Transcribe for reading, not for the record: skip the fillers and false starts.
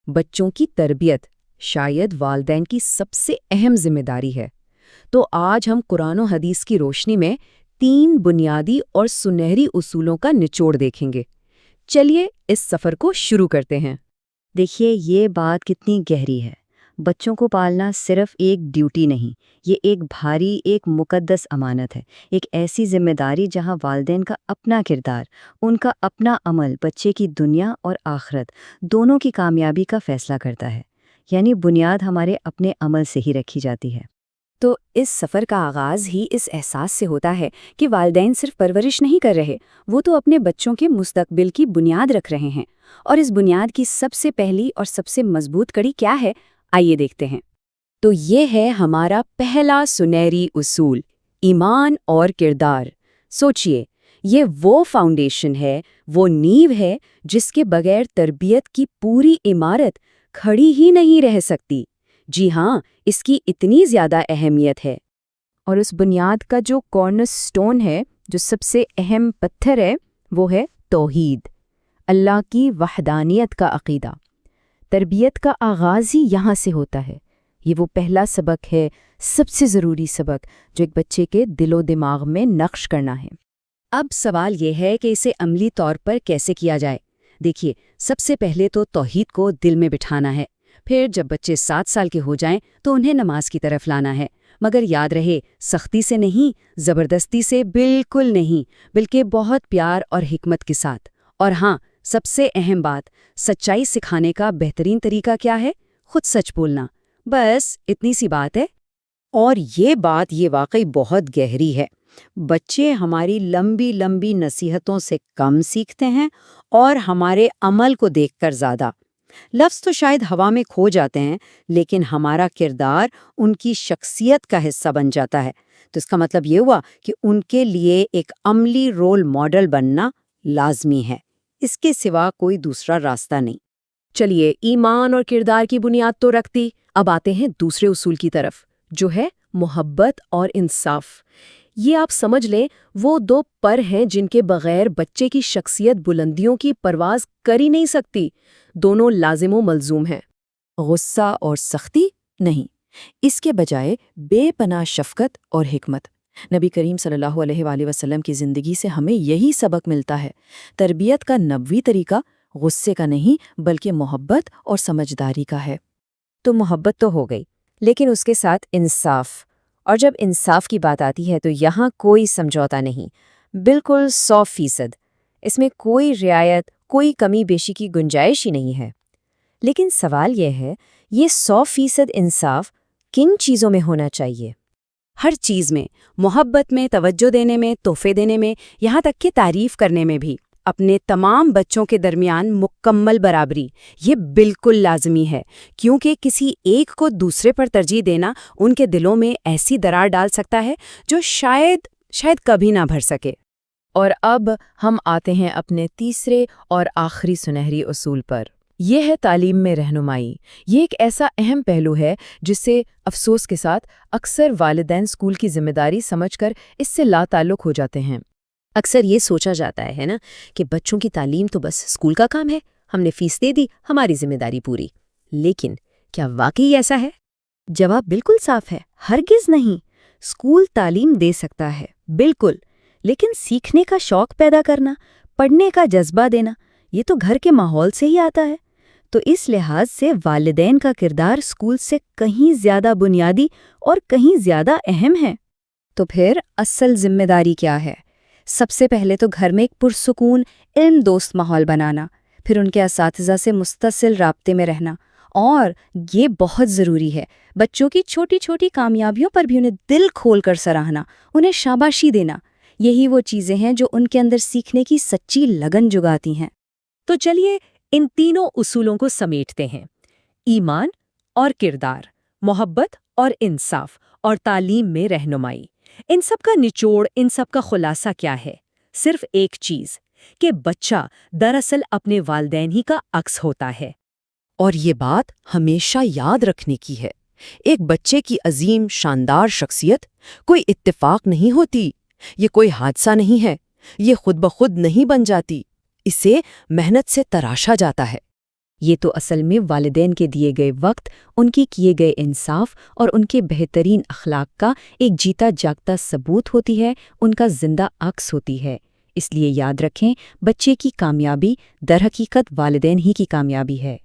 بچوں کی تربیت شاید والدین کی سب سے اہم ذمہ داری ہے۔ تو آج ہم قرآن و حدیث کی روشنی میں 3 بنیادی اور سنہری اصولوں کا نچوڑ دیکھیں گے۔ چلیے اس سفر کو شروع کرتے ہیں۔ دیکھیے یہ بات کتنی گہری ہے۔ بچوں کو پالنا صرف ایک ڈیوٹی نہیں، یہ ایک بھاری، ایک مقدس امانت ہے، ایک ایسی ذمہ داری جہاں والدین کا اپنا کردار، ان کا اپنا عمل بچے کی دنیا اور آخرت دونوں کی کامیابی کا فیصلہ کرتا ہے۔ یعنی بنیاد ہمارے اپنے عمل سے ہی رکھی جاتی ہے۔ تو اس سفر کا آغاز ہی اس احساس سے ہوتا ہے کہ والدین صرف پرورش نہیں کر رہے، وہ تو اپنے بچوں کے مستقبل کی بنیاد رکھ رہے ہیں۔ اور اس بنیاد کی سب سے پہلی اور سب سے مضبوط کڑی کیا ہے؟ آئیے دیکھتے ہیں۔ تو یہ ہے ہمارا پہلا سنہری اصول، ایمان اور کردار۔ سوچئے، یہ وہ فاؤنڈیشن ہے، وہ نیو ہے جس کے بغیر تربیت کی پوری عمارت کھڑی ہی نہیں رہ سکتی۔ جی ہاں، اس کی اتنی زیادہ اہمیت ہے۔ اور اس بنیاد کا جو کارنر سٹون ہے، جو سب سے اہم پتھر ہے، وہ ہے توحید، اللہ کی وحدانیت کا عقیدہ۔ تربیت کا آغاز ہی یہاں سے ہوتا ہے۔ یہ وہ پہلا سبق ہے، سب سے ضروری سبق، جو ایک بچے کے دل و دماغ میں نقش کرنا ہے۔ اب سوال یہ ہے کہ اسے عملی طور پر کیسے کیا جائے؟ دیکھیے، سب سے پہلے تو توحید کو دل میں بٹھانا ہے۔ پھر جب بچے 7 سال کے ہو جائیں تو انہیں نماز کی طرف لانا ہے، مگر یاد رہے، سختی سے نہیں، زبردستی سے بالکل نہیں، بلکہ بہت پیار اور حکمت کے ساتھ۔ اور ہاں، سب سے اہم بات، سچائی سکھانے کا بہترین طریقہ کیا ہے؟ خود سچ بولنا۔ بس اتنی سی بات ہے۔ اور یہ بات واقعی بہت گہری ہے۔ بچے ہماری لمبی لمبی نصیحتوں سے کم سیکھتے ہیں اور ہمارے عمل کو دیکھ کر زیادہ۔ لفظ تو شاید ہوا میں کھو جاتے ہیں، لیکن ہمارا کردار ان کی شخصیت کا حصہ بن جاتا ہے۔ تو اس کا مطلب یہ ہوا کہ ان کے لیے ایک عملی رول ماڈل بننا لازمی ہے۔ اس کے سوا کوئی دوسرا راستہ نہیں۔ چلیے، ایمان اور کردار کی بنیاد تو رکھ دی، اب آتے ہیں دوسرے اصول کی طرف، جو ہے محبت اور انصاف۔ یہ آپ سمجھ لیں، وہ 2 پر ہیں جن کے بغیر بچے کی شخصیت بلندیوں کی پرواز کر ہی نہیں سکتی۔ دونوں لازم و ملزوم ہیں۔ غصہ اور سختی نہیں، اس کے بجائے بے پناہ شفقت اور حکمت۔ نبی کریم صلی اللہ علیہ وآلہ وسلم کی زندگی سے ہمیں یہی سبق ملتا ہے۔ تربیت کا نبوی طریقہ غصے کا نہیں، بلکہ محبت اور سمجھداری کا ہے۔ تو محبت تو ہو گئی، لیکن اس کے ساتھ انصاف۔ اور جب انصاف کی بات آتی ہے تو یہاں کوئی سمجھوتا نہیں، بالکل 100%۔ اس میں کوئی رعایت، کوئی کمی بیشی کی گنجائش ہی نہیں ہے۔ لیکن سوال یہ ہے، یہ 100% انصاف کن چیزوں میں ہونا چاہیے؟ ہر چیز میں، محبت میں، توجہ دینے میں، تحفے دینے میں، یہاں تک کہ تعریف کرنے میں بھی۔ اپنے تمام بچوں کے درمیان مکمل برابری، یہ بالکل لازمی ہے، کیونکہ کسی ایک کو دوسرے پر ترجیح دینا ان کے دلوں میں ایسی درار ڈال سکتا ہے جو شاید کبھی نہ بھر سکے۔ اور اب ہم آتے ہیں اپنے تیسرے اور آخری سنہری اصول پر۔ یہ ہے تعلیم میں رہنمائی۔ یہ ایک ایسا اہم پہلو ہے جس سے افسوس کے ساتھ اکثر والدین اسکول کی ذمہ داری سمجھ کر اس سے لا تعلق ہو جاتے ہیں۔ اکثر یہ سوچا جاتا ہے نا کہ بچوں کی تعلیم تو بس اسکول کا کام ہے، ہم نے فیس دے دی، ہماری ذمہ داری پوری۔ لیکن کیا واقعی ایسا ہے؟ جواب بالکل صاف ہے، ہرگز نہیں۔ اسکول تعلیم دے سکتا ہے، بالکل، لیکن سیکھنے کا شوق پیدا کرنا، پڑھنے کا جذبہ دینا، یہ تو گھر کے ماحول سے ہی آتا ہے۔ تو اس لحاظ سے والدین کا کردار اسکول سے کہیں زیادہ بنیادی اور کہیں زیادہ اہم ہے۔ تو پھر اصل ذمہ داری کیا ہے؟ سب سے پہلے تو گھر میں ایک پرسکون، علم دوست ماحول بنانا، پھر ان کے اساتذہ سے متصل رابطے میں رہنا، اور یہ بہت ضروری ہے، بچوں کی چھوٹی چھوٹی کامیابیوں پر بھی انہیں دل کھول کر سراہنا، انہیں شاباشی دینا۔ یہی وہ چیزیں ہیں جو ان کے اندر سیکھنے کی سچی لگن جگاتی ہیں۔ تو چلیے ان تینوں اصولوں کو سمیٹتے ہیں، ایمان اور کردار، محبت اور انصاف، اور تعلیم میں رہنمائی۔ ان سب کا نچوڑ، ان سب کا خلاصہ کیا ہے؟ صرف ایک چیز، کہ بچہ دراصل اپنے والدین ہی کا عکس ہوتا ہے۔ اور یہ بات ہمیشہ یاد رکھنے کی ہے، ایک بچے کی عظیم شاندار شخصیت کوئی اتفاق نہیں ہوتی، یہ کوئی حادثہ نہیں ہے، یہ خود بخود نہیں بن جاتی، اسے محنت سے تراشا جاتا ہے۔ یہ تو اصل میں والدین کے دیے گئے وقت، ان کے کیے گئے انصاف اور ان کے بہترین اخلاق کا ایک جیتا جاگتا ثبوت ہوتی ہے، ان کا زندہ عکس ہوتی ہے۔ اس لیے یاد رکھیں، بچے کی کامیابی درحقیقت والدین ہی کی کامیابی ہے۔